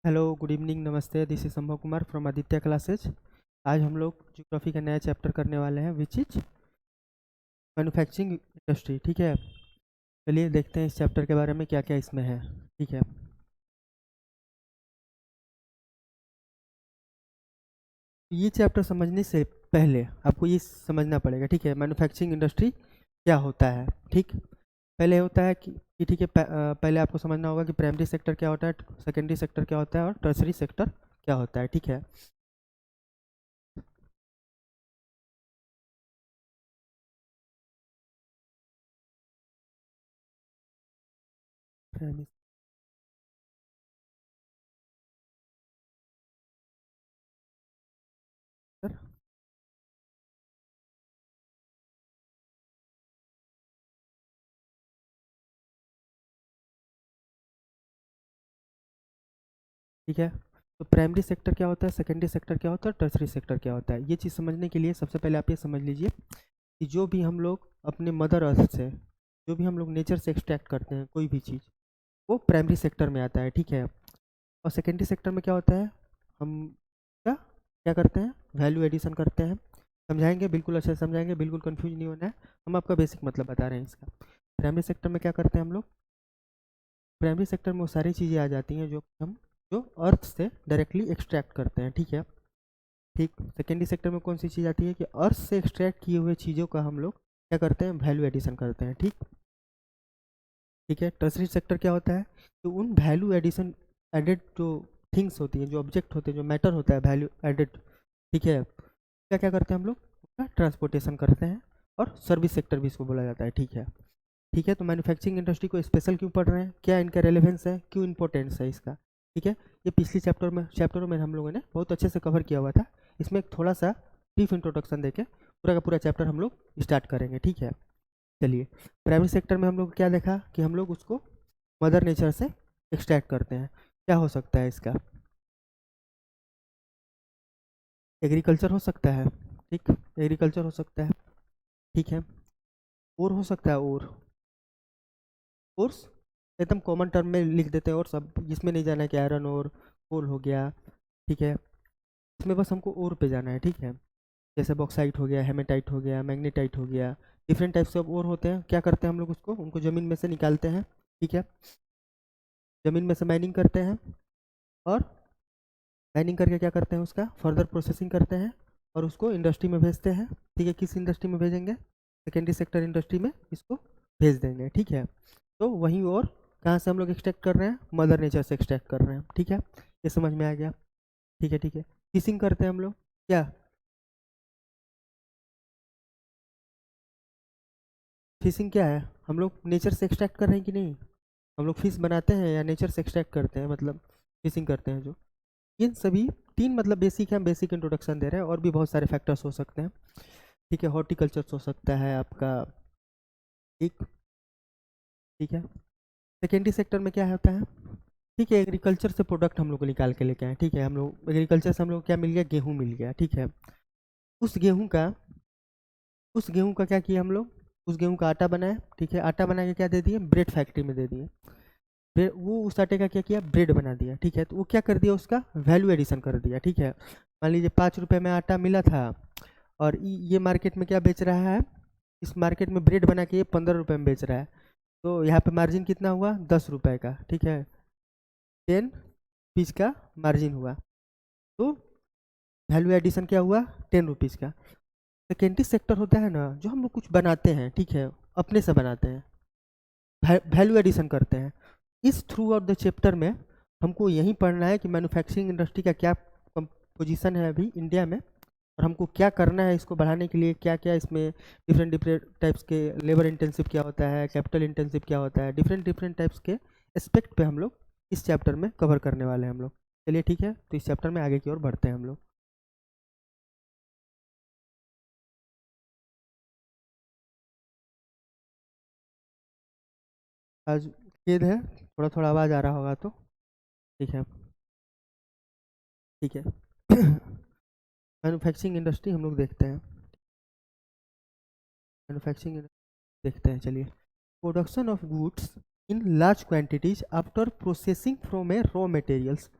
Hello, good evening, नमस्ते। This is संभव Kumar from Aditya classes. आज हम लोग ज्योग्राफी का नया चैप्टर करने वाले हैं, विच इज मैन्युफैक्चरिंग इंडस्ट्री। ठीक है, चलिए देखते हैं इस चैप्टर के बारे में क्या क्या इसमें है। ठीक है, ये चैप्टर समझने से पहले आपको ये समझना पड़ेगा। ठीक है, मैन्युफैक्चरिंग इंडस्ट्री क्या होता है। ठीक, पहले होता है कि ठीक है, पहले आपको समझना होगा कि प्राइमरी सेक्टर क्या होता है, सेकेंडरी सेक्टर क्या होता है और टर्सरी सेक्टर क्या होता है। ठीक है, प्राइमरी सेक्टर। ठीक है, तो प्राइमरी सेक्टर क्या होता है, सेकेंडरी सेक्टर क्या होता है, टर्सरी सेक्टर क्या होता है, ये चीज़ समझने के लिए सबसे पहले आप ये समझ लीजिए कि जो भी हम लोग अपने मदर अर्थ से, जो भी हम लोग नेचर से एक्सट्रैक्ट करते हैं कोई भी चीज़, वो प्राइमरी सेक्टर में आता है। ठीक है, और सेकेंडरी सेक्टर में क्या होता है, हम क्या क्या करते हैं, वैल्यू एडिशन करते हैं। समझाएंगे, बिल्कुल अच्छे से समझाएंगे, बिल्कुल कंफ्यूज नहीं होना है। हम आपका बेसिक मतलब बता रहे हैं इसका। प्राइमरी सेक्टर में क्या करते हैं हम लोग, प्राइमरी सेक्टर में वो सारी चीज़ें आ जाती हैं जो अर्थ से डायरेक्टली एक्सट्रैक्ट करते हैं। ठीक है, ठीक। सेकेंडरी सेक्टर में कौन सी चीज़ आती है कि अर्थ से एक्सट्रैक्ट किए हुए चीज़ों का हम लोग क्या करते हैं, वैल्यू एडिशन करते हैं। ठीक, ठीक है। टर्सरी सेक्टर क्या होता है, तो उन वैल्यू एडिशन एडेड जो थिंग्स होती हैं, जो ऑब्जेक्ट होते हैं, जो मैटर होता है वैल्यू एडेड, ठीक है, क्या क्या करते हैं हम लोग, उसका ट्रांसपोर्टेशन करते हैं। और सर्विस सेक्टर भी इसको बोला जाता है। ठीक है, ठीक है। तो मैन्युफैक्चरिंग इंडस्ट्री को स्पेशल क्यों पढ़ रहे हैं, क्या इनका रेलेवेंस है, क्यों इंपॉर्टेंस है इसका। ठीक है, ये पिछली चैप्टरों में हम लोगों ने बहुत अच्छे से कवर किया हुआ था। इसमें एक थोड़ा सा ब्रीफ इंट्रोडक्शन देके पूरा का पूरा चैप्टर हम लोग स्टार्ट करेंगे। ठीक है, चलिए। प्राइमरी सेक्टर में हम लोग क्या देखा कि हम लोग उसको मदर नेचर से एक्सट्रैक्ट करते हैं। क्या हो सकता है इसका, एग्रीकल्चर हो सकता है। ठीक, एग्रीकल्चर हो सकता है। ठीक है, और हो सकता है और एकदम कॉमन टर्म में लिख देते हैं, और सब जिसमें नहीं जाना है कि आयरन और कोल हो गया। ठीक है, इसमें बस हमको और पे जाना है। ठीक है, जैसे बॉक्साइट हो गया, हेमेटाइट हो गया, मैग्नेटाइट हो गया, डिफरेंट टाइप्स के और होते हैं। क्या करते हैं हम लोग उसको, उनको ज़मीन में से निकालते हैं। ठीक है, ज़मीन में से माइनिंग करते हैं, और माइनिंग करके क्या करते हैं, उसका फर्दर प्रोसेसिंग करते हैं और उसको इंडस्ट्री में भेजते हैं। ठीक है, किस इंडस्ट्री में भेजेंगे, सेकेंडरी सेक्टर इंडस्ट्री में इसको भेज देंगे। ठीक है, तो वहीं और कहाँ से हम लोग एक्सट्रैक्ट कर रहे हैं, मदर नेचर से एक्सट्रैक्ट कर रहे हैं। ठीक है, ये समझ में आ गया। ठीक है, ठीक है। फिशिंग करते हैं हम लोग, क्या फिशिंग क्या है, हम लोग नेचर से एक्सट्रैक्ट कर रहे हैं कि नहीं, हम लोग फिश बनाते हैं या नेचर से एक्सट्रैक्ट करते हैं, मतलब फिशिंग करते हैं जो, इन सभी तीन मतलब बेसिक है, हम बेसिक इंट्रोडक्शन दे रहे हैं, और भी बहुत सारे फैक्टर्स हो सकते हैं। ठीक है, हॉर्टिकल्चर हो सकता है आपका। ठीक, ठीक है। सेकेंडरी सेक्टर में क्या होता है, ठीक है, एग्रीकल्चर से प्रोडक्ट हम लोग को निकाल के लेके आए। ठीक है, हम लोग एग्रीकल्चर से हम लोग क्या मिल गया, गेहूँ मिल गया। ठीक है, उस गेहूँ का उस गेहूँ का क्या किया हम लोग, उस गेहूँ का आटा बनाया। ठीक है, आटा बना के क्या दे दिए, ब्रेड फैक्ट्री में दे दिए। फिर वो उस आटे का क्या किया, ब्रेड बना दिया। ठीक है, तो वो क्या कर दिया, उसका वैल्यू एडिशन कर दिया। ठीक है, मान लीजिए 5 रुपये में आटा मिला था, और ये मार्केट में क्या बेच रहा है, इस मार्केट में ब्रेड बना के ये 15 रुपये में बेच रहा है। तो यहाँ पे मार्जिन कितना हुआ, 10 रुपये का। ठीक है, 10 पीस का मार्जिन हुआ, तो वैल्यू एडिशन क्या हुआ, 10 रुपीज़ का। सेकेंडरी सेक्टर होता है ना, जो हम लोग कुछ बनाते हैं, ठीक है, अपने से बनाते हैं, वैल्यू एडिशन करते हैं। इस थ्रू आउट द चैप्टर में हमको यही पढ़ना है कि मैन्युफैक्चरिंग इंडस्ट्री का क्या पोजीशन है अभी इंडिया में, और हमको क्या करना है इसको बढ़ाने के लिए, क्या क्या इसमें डिफरेंट डिफरेंट टाइप्स के लेबर इंटेंसिव क्या होता है, कैपिटल इंटेंसिव क्या होता है, डिफरेंट डिफरेंट टाइप्स के एस्पेक्ट पे हम लोग इस चैप्टर में कवर करने वाले हैं हम लोग। चलिए, ठीक है, तो इस चैप्टर में आगे की ओर बढ़ते हैं हम लोग। आज खेद है, थोड़ा थोड़ा आवाज़ आ रहा होगा तो। ठीक है, ठीक है। मैन्युफैक्चरिंग इंडस्ट्री हम लोग देखते हैं, मैन्युफैक्चरिंग देखते हैं, चलिए। Production of goods in large quantities after processing from A raw materials.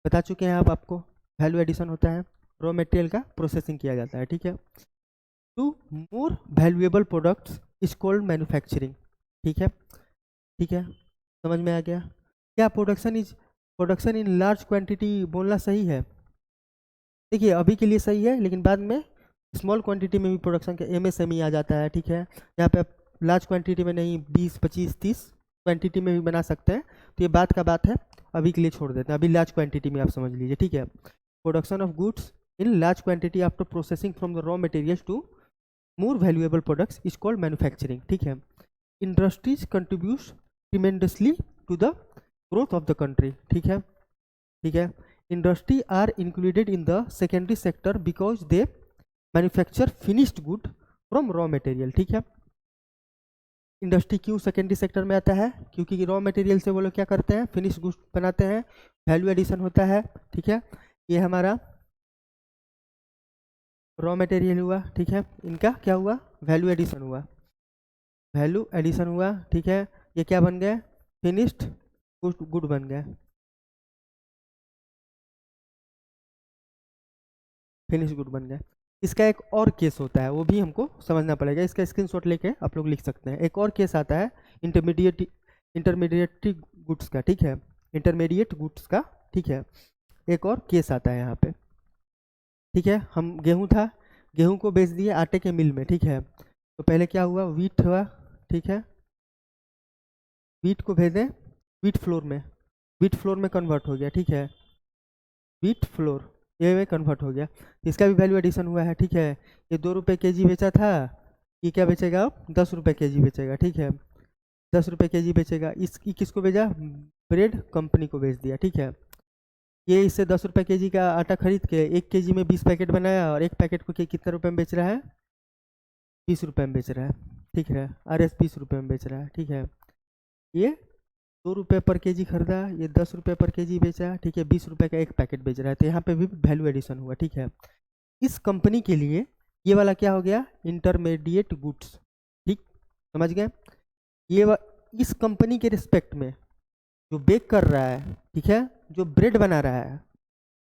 बता चुके हैं आप आपको वैल्यू एडिशन होता है, रॉ मटेरियल का प्रोसेसिंग किया जाता है, ठीक है। To more valuable products is called manufacturing, ठीक है, ठीक है, समझ में आ गया। क्या प्रोडक्शन इन लार्ज क्वांटिटी बोलना सही है? देखिए अभी के लिए सही है, लेकिन बाद में स्मॉल क्वांटिटी में भी प्रोडक्शन का एमएसएमई आ जाता है, ठीक है। यहाँ पे आप लार्ज क्वांटिटी में नहीं 20 25 30 क्वांटिटी में भी बना सकते हैं, तो ये बात का बात है, अभी के लिए छोड़ देते हैं, अभी लार्ज क्वांटिटी में आप समझ लीजिए, ठीक है। Production of goods in large quantity after processing from the raw materials to more valuable products is called manufacturing, ठीक है। Industries contribute tremendously to the growth of the country, ठीक है, ठीक है। Industry are included in the secondary sector because they manufacture finished good from raw material, ठीक है। Industry क्यों secondary sector में आता है? क्योंकि रॉ मटेरियल से वो लोग क्या करते हैं, फिनिश गुड्स बनाते हैं, वैल्यू एडिशन होता है, ठीक है। ये हमारा रॉ मटेरियल हुआ, ठीक है, इनका क्या हुआ, वैल्यू एडिशन हुआ, वैल्यू एडिशन हुआ, ठीक है। ये क्या बन गए, फिनिश्ड गुड बन गए, फिनिश गुड बन गए। इसका एक और केस होता है, वो भी हमको समझना पड़ेगा, इसका स्क्रीनशॉट लेके आप लोग लिख सकते हैं। एक और केस आता है इंटरमीडिएट गुड्स का, ठीक है, इंटरमीडिएट गुड्स का, ठीक है। एक और केस आता है यहाँ पे, ठीक है। हम गेहूं को बेच दिए आटे के मिल में, ठीक है। तो पहले क्या हुआ, वीट हुआ, ठीक है, वीट को भेजे वीट फ्लोर में कन्वर्ट हो गया, ठीक है, वीट फ्लोर ये में कन्वर्ट हो गया, इसका भी वैल्यू एडिशन हुआ है, ठीक है। ये 2 रुपये केजी बेचा था, ये क्या बेचेगा अब, 10 रुपये केजी बेचेगा, ठीक है, 10 रुपये केजी बेचेगा। किसको भेजा, ब्रेड कंपनी को बेच दिया, ठीक है। ये इससे 10 रुपये केजी का आटा खरीद के 1 केजी में 20 पैकेट बनाया, और एक पैकेट को कितने रुपए में बेच रहा है, 20 रुपये में बेच रहा है, ठीक है, RS 20 रुपये में बेच रहा है, ठीक है। ये 2 रुपये पर केजी खरीदा, ये 10 रुपये पर केजी बेचा, ठीक है, 20 रुपये का एक पैकेट बेच रहा है, तो यहाँ पे भी वैल्यू एडिशन हुआ, ठीक है। इस कंपनी के लिए ये वाला क्या हो गया, इंटरमीडिएट गुड्स, ठीक, समझ गए। इस कंपनी के रिस्पेक्ट में जो बेक कर रहा है, ठीक है, जो ब्रेड बना रहा है,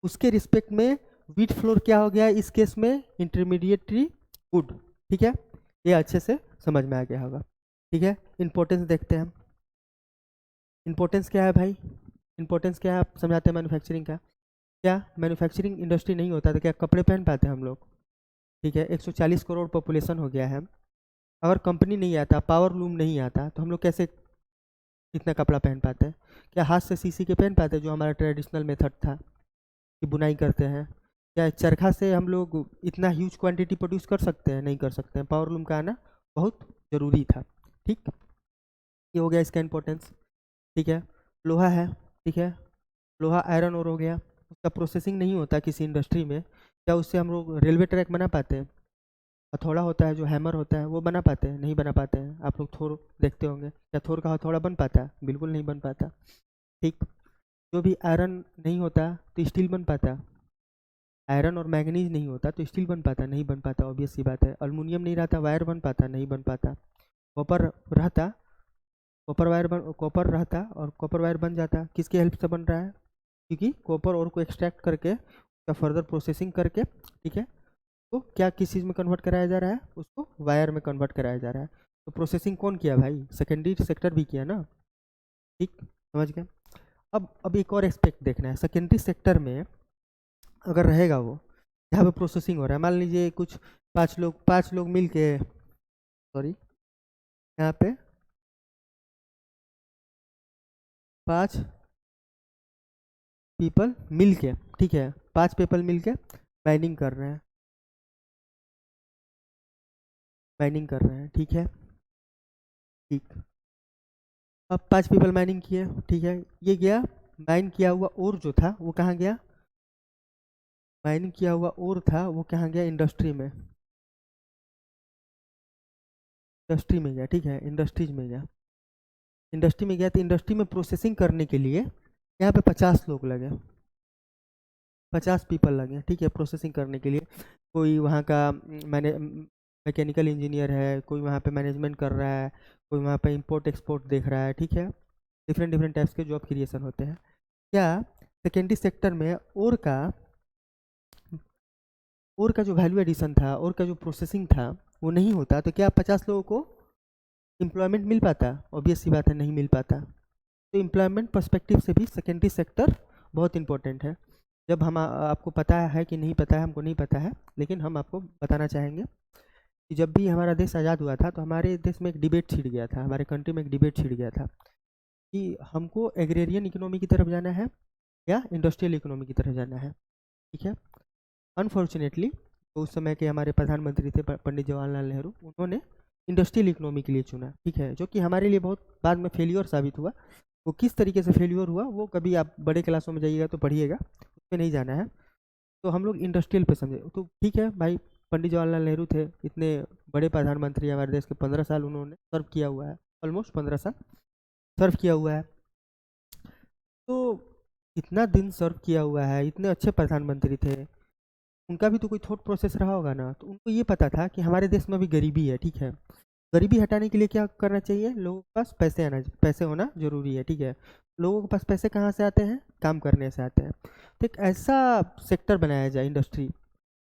उसके रिस्पेक्ट में वीट फ्लोर क्या हो गया, इस केस में इंटरमीडिएटरी गुड, ठीक है। ये अच्छे से समझ में आ गया होगा, ठीक है। इंपॉर्टेंस देखते हैं, इंपॉर्टेंस क्या है भाई, इंपॉर्टेंस क्या है, आप समझाते हैं मैन्युफैक्चरिंग का। क्या मैन्युफैक्चरिंग इंडस्ट्री नहीं होता तो क्या कपड़े पहन पाते हम लोग, ठीक है। 140 करोड़ पॉपुलेशन हो गया है, अगर कंपनी नहीं आता, पावर लूम नहीं आता, तो हम लोग कैसे इतना कपड़ा पहन पाते हैं? क्या हाथ से सी के पहन पाते हैं, जो हमारा ट्रेडिशनल मेथड था कि बुनाई करते हैं? क्या चरखा से हम लोग इतना ह्यूज क्वांटिटी प्रोड्यूस कर सकते हैं? नहीं कर सकते हैं, पावर लूम का आना बहुत ज़रूरी था, ठीक। ये हो गया इसका इंपॉर्टेंस, ठीक है। लोहा है, ठीक है, लोहा आयरन और हो गया, उसका प्रोसेसिंग नहीं होता किसी इंडस्ट्री में, क्या उससे हम लोग रेलवे ट्रैक बना पाते हैं? हथौड़ा होता है, जो हैमर होता है, वो बना पाते हैं? नहीं बना पाते हैं। आप लोग थोर देखते होंगे, क्या थोर का हथौड़ा बन पाता है? बिल्कुल नहीं बन पाता, ठीक। जो भी आयरन नहीं होता तो स्टील बन पाता, आयरन और मैग्नीज नहीं होता तो स्टील बन पाता? नहीं बन पाता, ऑब्वियस सी बात है। अल्युमिनियम नहीं रहता, वायर बन पाता? नहीं बन पाता। कॉपर रहता, कॉपर रहता और कॉपर वायर बन जाता, किसकी हेल्प से बन रहा है? क्योंकि कॉपर और को एक्सट्रैक्ट करके उसका फर्दर प्रोसेसिंग करके, ठीक है, तो क्या किस चीज़ में कन्वर्ट कराया जा रहा है, उसको वायर में कन्वर्ट कराया जा रहा है। तो प्रोसेसिंग कौन किया भाई? सेकेंडरी सेक्टर भी किया ना, ठीक, समझ गए। अब एक और एस्पेक्ट देखना है, सेकेंडरी सेक्टर में अगर रहेगा वो, जहाँ पे प्रोसेसिंग हो रहा है, मान लीजिए कुछ 5 लोग मिल के, सॉरी, यहाँ पे 5 पीपल मिल के, ठीक है, 5 पीपल मिल के माइनिंग कर रहे हैं, माइनिंग कर रहे हैं, ठीक है, ठीक। अब 5 पीपल माइनिंग किए, ठीक है, ये गया, माइन किया हुआ और जो था वो कहाँ गया, माइनिंग किया हुआ और था वो कहाँ गया, इंडस्ट्री में, इंडस्ट्री में गया, ठीक है, इंडस्ट्रीज में गया, इंडस्ट्री में गया, तो इंडस्ट्री में प्रोसेसिंग करने के लिए यहाँ पे 50 लोग लगे, 50 पीपल लगे, ठीक है, प्रोसेसिंग करने के लिए। कोई वहाँ का मैकेनिकल इंजीनियर है, कोई वहाँ पे मैनेजमेंट कर रहा है, कोई वहाँ पे इंपोर्ट एक्सपोर्ट देख रहा है, ठीक है, डिफरेंट डिफरेंट टाइप्स के जॉब क्रिएशन होते हैं। क्या सेकेंडरी सेक्टर में और का जो वैल्यू एडिशन था, और का जो प्रोसेसिंग था, वो नहीं होता तो क्या 50 लोगों को एम्प्लॉयमेंट मिल पाता? ऑब्वियस सी बात है, नहीं मिल पाता। तो एम्प्लॉयमेंट पर्सपेक्टिव से भी सेकेंडरी सेक्टर बहुत इंपॉर्टेंट है। जब हम आपको पता है कि नहीं पता है, हमको नहीं पता है, लेकिन हम आपको बताना चाहेंगे कि जब भी हमारा देश आज़ाद हुआ था तो हमारे देश में एक डिबेट छिड़ गया था, हमारे कंट्री में एक डिबेट छिड़ गया था कि हमको एग्रेरियन इकोनॉमी की तरफ जाना है या इंडस्ट्रियल इकोनॉमी की तरफ जाना है। ठीक है, अनफॉर्चुनेटली तो उस समय के हमारे प्रधानमंत्री थे पंडित जवाहरलाल नेहरू, उन्होंने इंडस्ट्रियल इकोनॉमी के लिए चुना। ठीक है, जो कि हमारे लिए बहुत बाद में फेल्योर साबित हुआ। वो किस तरीके से फेल्योर हुआ वो कभी आप बड़े क्लासों में जाइएगा तो पढ़िएगा, उसमें नहीं जाना है। तो हम लोग इंडस्ट्रियल पे समझे तो ठीक है भाई, पंडित जवाहरलाल नेहरू थे, इतने बड़े प्रधानमंत्री हमारे देश के, 15 साल उन्होंने सर्व किया हुआ है, ऑलमोस्ट 15 साल सर्व किया हुआ है। तो इतना दिन सर्व किया हुआ है, इतने अच्छे प्रधानमंत्री थे, उनका भी तो कोई थॉट प्रोसेस रहा होगा ना। तो उनको ये पता था कि हमारे देश में भी गरीबी है। ठीक है, गरीबी हटाने के लिए क्या करना चाहिए? लोगों के पास पैसे होना जरूरी है। ठीक है, लोगों के पास पैसे कहाँ से आते हैं? काम करने से आते हैं। तो एक ऐसा सेक्टर बनाया जाए, इंडस्ट्री,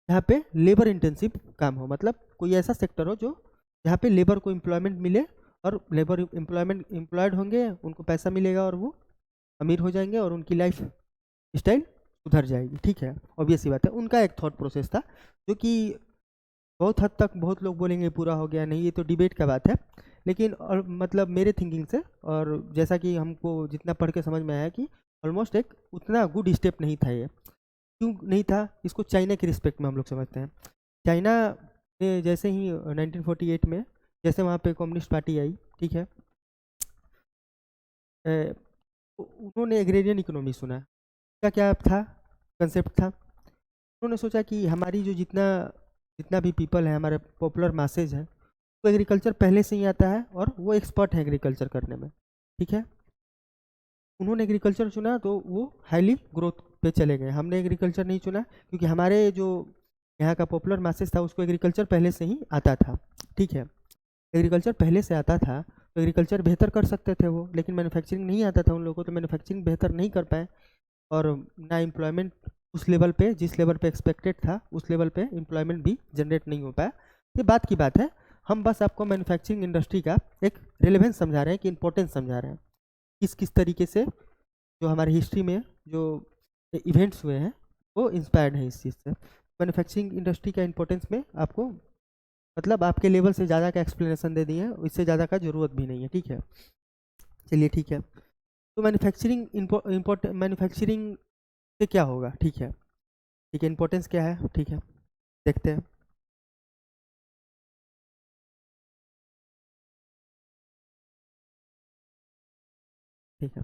जहाँ पे लेबर इंटेंसिव काम हो, मतलब कोई ऐसा सेक्टर हो जो जहाँ पे लेबर को एम्प्लॉयमेंट मिले, और लेबर एम्प्लॉयड होंगे, उनको पैसा मिलेगा और वो अमीर हो जाएंगे और उनकी लाइफ स्टाइल सुधर जाएगी। ठीक है, ऑब्वियस सी बात है। उनका एक थॉट प्रोसेस था जो कि बहुत हद तक बहुत लोग बोलेंगे पूरा हो गया, नहीं, ये तो डिबेट का बात है, लेकिन और मतलब मेरे थिंकिंग से, और जैसा कि हमको जितना पढ़ के समझ में आया कि ऑलमोस्ट एक उतना गुड स्टेप नहीं था ये। क्यों नहीं था? इसको चाइना के रिस्पेक्ट में हम लोग समझते हैं। चाइना ने जैसे ही 1948 में जैसे वहाँ पे कम्युनिस्ट पार्टी आई, ठीक है, तो उन्होंने एग्रेरियन इकोनॉमी सुना। क्या क्या था कंसेप्ट था? उन्होंने सोचा कि हमारी जो जितना जितना भी पीपल है, हमारे पॉपुलर मासेज है, तो एग्रीकल्चर पहले से ही आता है और वो एक्सपर्ट है एग्रीकल्चर करने में। ठीक है, उन्होंने एग्रीकल्चर चुना तो वो हाईली ग्रोथ पे चले गए। हमने एग्रीकल्चर नहीं चुना क्योंकि हमारे जो यहाँ का पॉपुलर मासेस था उसको एग्रीकल्चर पहले से ही आता था। ठीक है, एग्रीकल्चर पहले से आता था तो एग्रीकल्चर बेहतर कर सकते थे वो, लेकिन मैन्युफैक्चरिंग नहीं आता था उन लोगों को, तो मैन्युफैक्चरिंग बेहतर नहीं कर पाए, और ना एम्प्लॉयमेंट उस लेवल पे, जिस लेवल पे एक्सपेक्टेड था उस लेवल पे एम्प्लॉयमेंट भी जनरेट नहीं हो पाया। ये बात की बात है, हम बस आपको मैन्युफैक्चरिंग इंडस्ट्री का एक रेलेवेंस समझा रहे हैं, कि इंपॉर्टेंस समझा रहे हैं, किस किस तरीके से जो हमारे हिस्ट्री में जो इवेंट्स हुए हैं वो इंस्पायर्ड है इस चीज़ से। मैन्युफैक्चरिंग इंडस्ट्री का इंपॉर्टेंस में आपको मतलब आपके लेवल से ज़्यादा का एक्सप्लेनेशन दे दिए हैं, इससे ज़्यादा का ज़रूरत भी नहीं है। ठीक है, चलिए ठीक है। तो मैन्युफैक्चरिंग से क्या होगा? ठीक है, ठीक है, इंपॉर्टेंस क्या है? ठीक है, देखते हैं। ठीक है,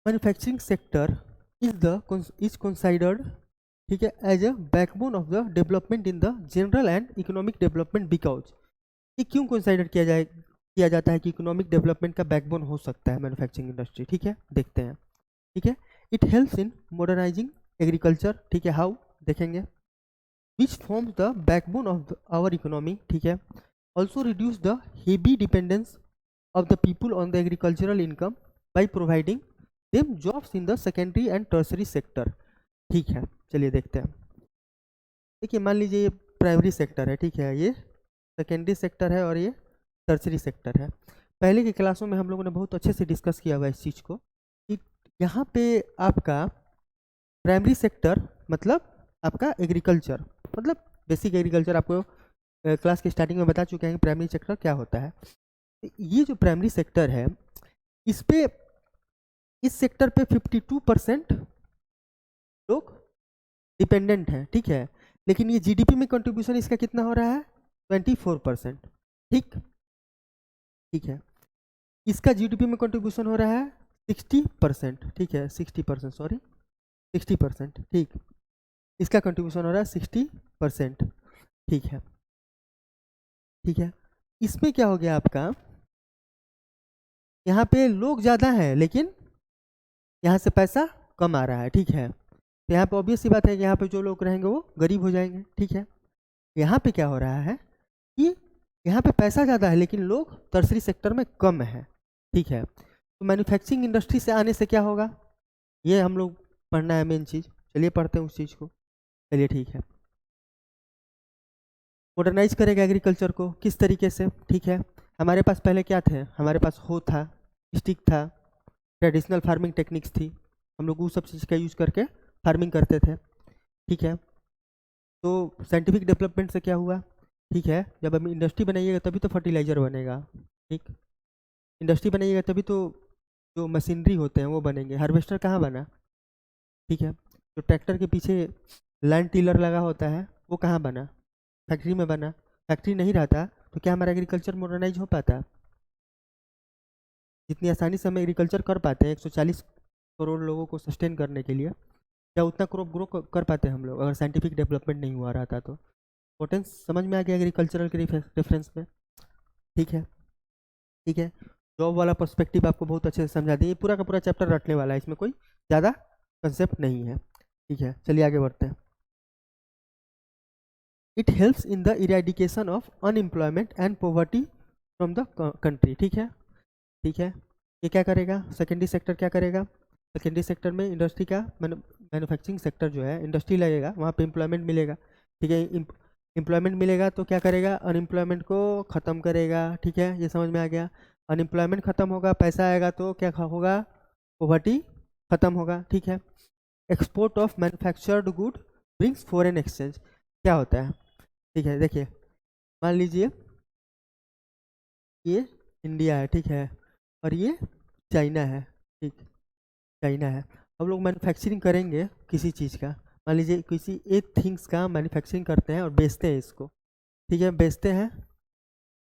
मैन्युफैक्चरिंग सेक्टर इज कंसाइडर्ड, ठीक है, as a backbone of the development in the general and economic development, because ये क्यों कंसाइडर किया जाता है कि इकोनॉमिक डेवलपमेंट का बैकबोन हो सकता है मैन्युफैक्चरिंग इंडस्ट्री? ठीक है, देखते हैं। ठीक है, it helps in modernizing agriculture. ठीक है, हाउ? देखेंगे। Which forms the backbone of our economy. ठीक है, also reduce the heavy dependence of the people on the agricultural income by providing them jobs in the secondary and tertiary sector। ठीक है, चलिए देखते हैं। देखिए, मान लीजिए ये प्राइमरी सेक्टर है, ठीक है, ये सेकेंडरी सेक्टर है और ये टर्सरी सेक्टर है। पहले की क्लासों में हम लोगों ने बहुत अच्छे से डिस्कस किया हुआ इस चीज़ को कि यहाँ पे आपका प्राइमरी सेक्टर मतलब आपका एग्रीकल्चर, मतलब बेसिक एग्रीकल्चर आपको क्लास के स्टार्टिंग में बता चुके हैं कि प्राइमरी सेक्टर क्या होता है। ये जो प्राइमरी सेक्टर है, इस पे, इस सेक्टर पे 52% लोग डिपेंडेंट हैं। ठीक है, लेकिन ये जीडीपी में कंट्रीब्यूशन इसका कितना हो रहा है? 24%। ठीक, ठीक है, इसका जीडीपी में कंट्रीब्यूशन हो रहा है 60%। ठीक है, 60%, सॉरी 60%। ठीक, इसका कंट्रीब्यूशन हो रहा है 60%। ठीक है, ठीक है, इसमें क्या हो गया आपका, यहाँ पे लोग ज़्यादा हैं लेकिन यहाँ से पैसा कम आ रहा है। ठीक है, तो यहाँ पे ऑब्वियस सी बात है कि यहाँ पे जो लोग रहेंगे वो गरीब हो जाएंगे। ठीक है, यहाँ पे क्या हो रहा है कि यहाँ पे पैसा ज़्यादा है लेकिन लोग टर्सरी सेक्टर में कम है। ठीक है, तो मैन्युफैक्चरिंग इंडस्ट्री से आने से क्या होगा, ये हम लोग पढ़ना है मेन चीज़। चलिए पढ़ते हैं उस चीज़ को। चलिए ठीक है। मॉडर्नाइज करेगा एग्रीकल्चर को किस तरीके से, ठीक है। हमारे पास पहले क्या थे, हमारे पास हो था, स्टिक था, ट्रेडिशनल फार्मिंग टेक्निक्स थी, हम लोग वो सब चीज़ का यूज करके फार्मिंग करते थे, ठीक है। तो साइंटिफिक डेवलपमेंट से क्या हुआ, ठीक है, जब हम इंडस्ट्री बनाइएगा तभी तो फर्टिलाइज़र बनेगा, ठीक। इंडस्ट्री बनाइएगा तभी तो जो मशीनरी होते हैं वो बनेंगे। हार्वेस्टर कहाँ बना, ठीक है। जो ट्रैक्टर के पीछे लैंड टीलर लगा होता है वो कहाँ बना, फैक्ट्री में बना। फैक्ट्री नहीं रहता तो क्या हमारा एग्रीकल्चर मॉडर्नाइज हो पाता, जितनी आसानी से हम एग्रीकल्चर कर पाते हैं 140 करोड़ लोगों को सस्टेन करने के लिए, क्या उतना क्रॉप ग्रो कर पाते हैं हम लोग अगर साइंटिफिक डेवलपमेंट नहीं हुआ रहता तो। पोटेंस समझ में आ गया एग्रीकल्चरल के रेफरेंस में, ठीक है। ठीक है, जॉब वाला पर्सपेक्टिव आपको बहुत अच्छे से समझा दिए, पूरा का पूरा चैप्टर रटने वाला है, इसमें कोई ज़्यादा कंसेप्ट नहीं है, ठीक है। चलिए आगे बढ़ते हैं। It helps in the eradication of unemployment and poverty from the country, ठीक है। ठीक है, ये क्या करेगा, सेकेंडरी सेक्टर क्या करेगा, सेकेंडरी सेक्टर में इंडस्ट्री का मैन्युफैक्चरिंग सेक्टर जो है, इंडस्ट्री लगेगा वहाँ पे एम्प्लॉयमेंट मिलेगा, ठीक है। एम्प्लॉयमेंट मिलेगा तो क्या करेगा, अनएम्प्लॉयमेंट को ख़त्म करेगा, ठीक है, ये समझ में आ गया। अनएम्प्लॉयमेंट ख़त्म होगा, पैसा आएगा तो क्या होगा, पॉवर्टी ख़त्म होगा, ठीक है। Export of manufactured good brings foreign exchange, क्या होता है, ठीक है। देखिए मान लीजिए ये इंडिया है, ठीक है, और ये चाइना है, ठीक, चाइना है। हम लोग मैन्युफैक्चरिंग करेंगे किसी चीज़ का, मान लीजिए किसी एक थिंग्स का मैन्युफैक्चरिंग करते हैं और बेचते हैं इसको, ठीक है, बेचते हैं,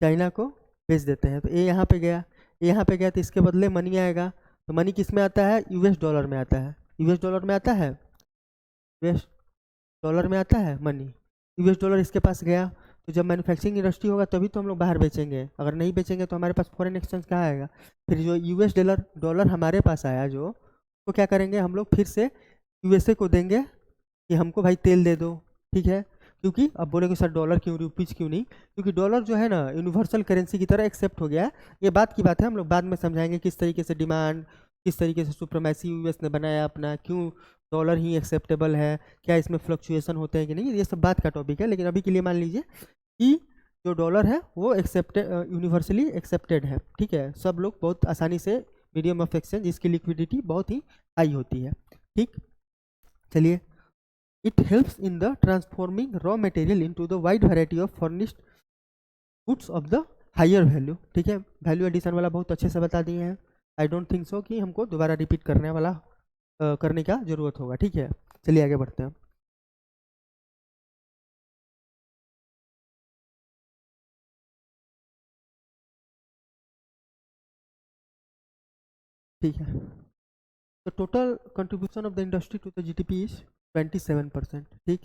चाइना को बेच देते हैं। तो ये यहाँ पे गया, ये यहाँ पे गया, तो इसके बदले मनी आएगा। तो मनी किस में आता है, यूएस डॉलर में आता है, यूएस डॉलर में आता है, यूएस डॉलर में आता है मनी, यूएस डॉलर इसके पास गया। तो जब मैन्युफैक्चरिंग इंडस्ट्री होगा तभी तो हम लोग बाहर बेचेंगे, अगर नहीं बेचेंगे तो हमारे पास फॉरेन एक्सचेंज कहाँ आएगा। फिर जो यूएस डॉलर डॉलर हमारे पास आया जो, तो क्या करेंगे हम लोग, फिर से यूएसए को देंगे कि हमको भाई तेल दे दो, ठीक है। क्योंकि अब बोलेंगे सर डॉलर क्यों, रुपीज़ क्यों नहीं, क्योंकि डॉलर जो है ना यूनिवर्सल करेंसी की तरह एक्सेप्ट हो गया है। ये बात की बात है, हम लोग बाद में समझाएंगे किस तरीके से डिमांड, किस तरीके से सुप्रीमेसी यूएस ने बनाया अपना, क्यों डॉलर ही एक्सेप्टेबल है, क्या इसमें फ्लक्चुएशन होते हैं कि नहीं, ये सब बात का टॉपिक है। लेकिन अभी के लिए मान लीजिए कि जो डॉलर है वो एक्सेप्टेड, यूनिवर्सली एक्सेप्टेड है, ठीक है। सब लोग बहुत आसानी से, मीडियम ऑफ एक्सचेंज, इसकी लिक्विडिटी बहुत ही हाई होती है, ठीक। चलिए, it helps in the transforming raw material into the wide variety of furnished goods of the higher value, ठीक है। वैल्यू एडिशन वाला बहुत अच्छे से बता दिए हैं, आई डोंट थिंक सो कि हमको दोबारा रिपीट करने वाला करने का ज़रूरत होगा, ठीक है। चलिए आगे बढ़ते हैं। ठीक है, तो total contribution of the industry to the GDP is 27%, ठीक।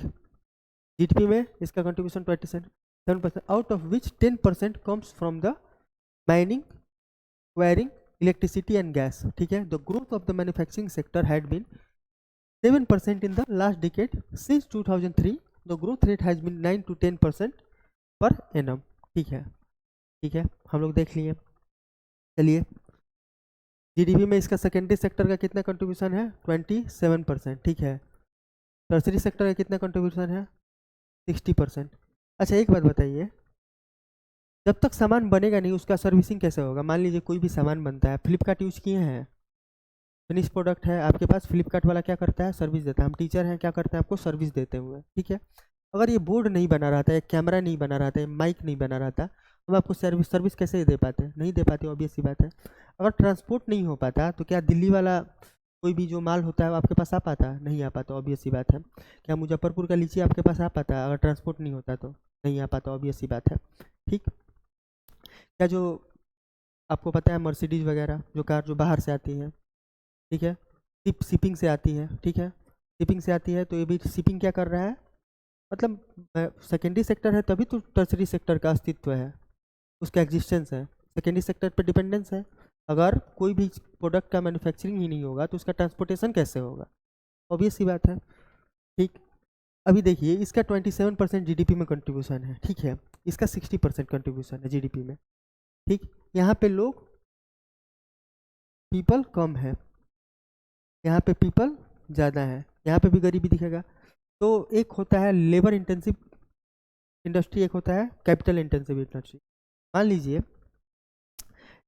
जीडीपी में इसका contribution 27%, out of which 10% comes from the mining, wiring, electricity and gas, ठीक है। The growth of the manufacturing sector had been 7% in the last decade. Since 2003 the growth rate has been 9 to 10% per annum, ठीक है, ठीक है, हम लोग देख लिए। चलिए, जीडीपी में इसका सेकेंडरी सेक्टर का कितना कंट्रीब्यूशन है, 27%, ठीक है। टर्सरी सेक्टर का कितना कंट्रीब्यूशन है, 60%। अच्छा एक बात बताइए, जब तक सामान बनेगा नहीं उसका सर्विसिंग कैसे होगा। मान लीजिए कोई भी सामान बनता है, फ्लिपकार्ट यूज किए हैं, फिनिश प्रोडक्ट है आपके पास, फ्लिपकार्ट वाला क्या करता है, सर्विस देता है। हम टीचर हैं, क्या करते हैं, आपको सर्विस देते हुए, ठीक है। अगर ये बोर्ड नहीं बना रहता है, कैमरा नहीं बना रहता है, माइक नहीं बना रहता, हम आपको सर्विस कैसे दे पाते हैं, नहीं दे पाते, ऑब्वियस सी बात है। अगर ट्रांसपोर्ट नहीं हो पाता तो क्या दिल्ली वाला कोई भी जो माल होता है वो आपके पास आ पाता, नहीं आ पाता, ऑब्वियस सी बात है। क्या मुजफ्फरपुर का लीची आपके पास आ पाता, अगर ट्रांसपोर्ट नहीं होता तो नहीं आ पाता, ऑब्वियस सी बात है, ठीक। क्या जो आपको पता है मर्सिडीज वगैरह जो कार जो बाहर से आती है, ठीक है, शिपिंग से आती है, ठीक है, शिपिंग से आती है, तो ये भी शिपिंग क्या कर रहा है, मतलब सेकेंडरी सेक्टर है तभी तो टर्सरी सेक्टर का अस्तित्व है, उसका एग्जिस्टेंस है, सेकेंडरी सेक्टर पर डिपेंडेंस है। अगर कोई भी प्रोडक्ट का मैन्युफैक्चरिंग ही नहीं होगा तो उसका ट्रांसपोर्टेशन कैसे होगा, ऑब्वियस सी बात है, ठीक। अभी देखिए इसका 27% जीडीपी में कंट्रीब्यूशन है, ठीक है, इसका 60% कंट्रीब्यूशन है जीडीपी में, ठीक। यहाँ पे लोग पीपल कम है, यहाँ पे पीपल ज़्यादा है, यहाँ पे भी गरीबी दिखेगा। तो एक होता है लेबर इंटेंसिव इंडस्ट्री, एक होता है कैपिटल इंटेंसिव इंडस्ट्री। मान लीजिए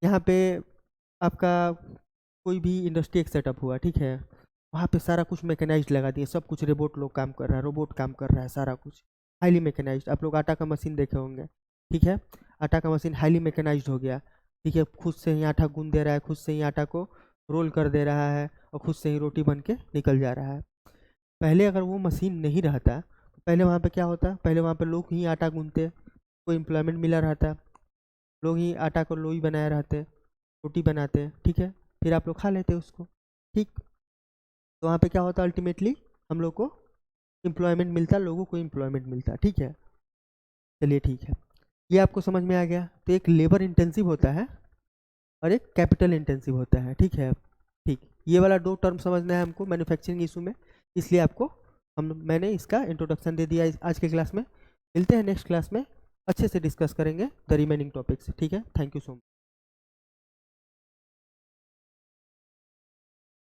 यहाँ पे आपका कोई भी इंडस्ट्री एक सेटअप हुआ, ठीक है, वहाँ पे सारा कुछ मैकेनाइज्ड लगा दिए, सब कुछ रोबोट लोग काम कर रहा है, रोबोट काम कर रहा है, सारा कुछ हाईली मैकेनाइज्ड। आप लोग आटा का मशीन देखे होंगे, ठीक है, आटा का मशीन हाईली मैकेनाइज्ड हो गया, ठीक है, खुद से ही आटा गूंद दे रहा है, खुद से ही आटा को रोल कर दे रहा है और खुद से ही रोटी बन के निकल जा रहा है। पहले अगर वो मशीन नहीं रहता तो पहले वहाँ पे क्या होता, पहले वहाँ पे लोग ही आटा गूंदते, कोई एम्प्लॉयमेंट मिला रहता, लोग ही आटा को लोई बनाए रहते, रोटी बनाते, ठीक है, फिर आप लोग खा लेते उसको, ठीक। तो वहाँ पे क्या होता अल्टीमेटली, हम लोग को एम्प्लॉयमेंट मिलता, लोगों को एम्प्लॉयमेंट मिलता, ठीक है। चलिए ठीक है, ये आपको समझ में आ गया। तो एक लेबर इंटेंसिव होता है और एक कैपिटल इंटेंसिव होता है, ठीक है। ठीक, ये वाला दो टर्म समझना है हमको मैन्युफैक्चरिंग इशू में, इसलिए आपको मैंने इसका इंट्रोडक्शन दे दिया आज के क्लास में। मिलते हैं नेक्स्ट क्लास में, अच्छे से डिस्कस करेंगे द रिमेनिंग टॉपिक्स, ठीक है। Thank you so much.